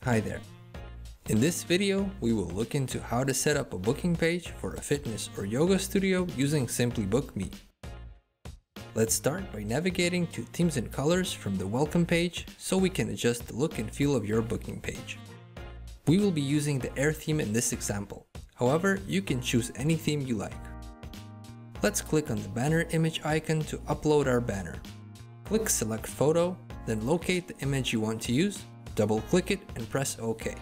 Hi there. In this video, we will look into how to set up a booking page for a fitness or yoga studio using Simply Book Me. Let's start by navigating to Themes and Colors from the Welcome page so we can adjust the look and feel of your booking page. We will be using the Air theme in this example. However, you can choose any theme you like. Let's click on the banner image icon to upload our banner. Click Select Photo, then locate the image you want to use, double-click it and press OK.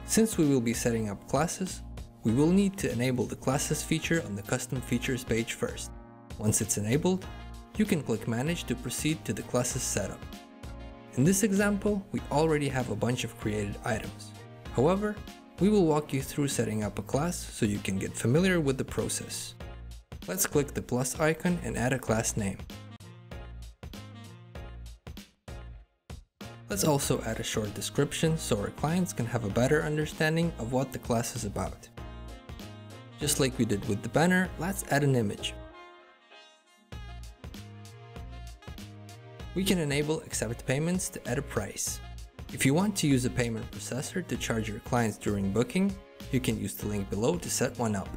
Since we will be setting up classes, we will need to enable the classes feature on the Custom Features page first. Once it's enabled, you can click Manage to proceed to the classes setup. In this example, we already have a bunch of created items. However, we will walk you through setting up a class so you can get familiar with the process. Let's click the plus icon and add a class name. Let's also add a short description so our clients can have a better understanding of what the class is about. Just like we did with the banner, let's add an image. We can enable accept payments to add a price. If you want to use a payment processor to charge your clients during booking, you can use the link below to set one up.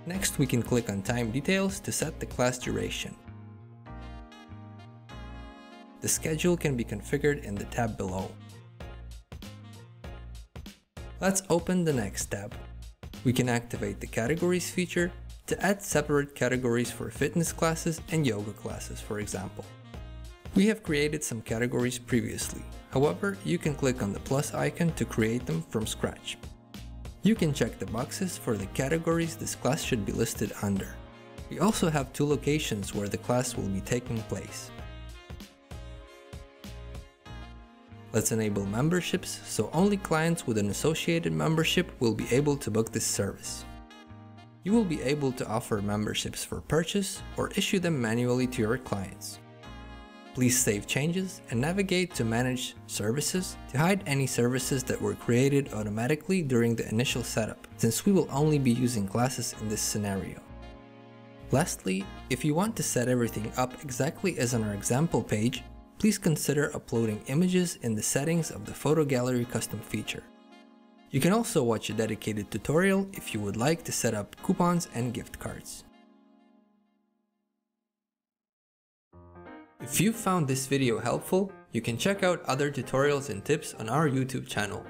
Next, we can click on time details to set the class duration. The schedule can be configured in the tab below. Let's open the next tab. We can activate the categories feature to add separate categories for fitness classes and yoga classes, for example. We have created some categories previously. However, you can click on the plus icon to create them from scratch. You can check the boxes for the categories this class should be listed under. We also have two locations where the class will be taking place. Let's enable memberships so only clients with an associated membership will be able to book this service. You will be able to offer memberships for purchase or issue them manually to your clients. Please save changes and navigate to Manage Services to hide any services that were created automatically during the initial setup, since we will only be using classes in this scenario. Lastly, if you want to set everything up exactly as on our example page, please consider uploading images in the settings of the Photo Gallery custom feature. You can also watch a dedicated tutorial if you would like to set up coupons and gift cards. If you found this video helpful, you can check out other tutorials and tips on our YouTube channel.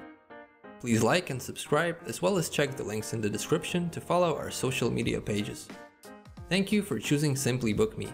Please like and subscribe, as well as check the links in the description to follow our social media pages. Thank you for choosing Simply Book Me.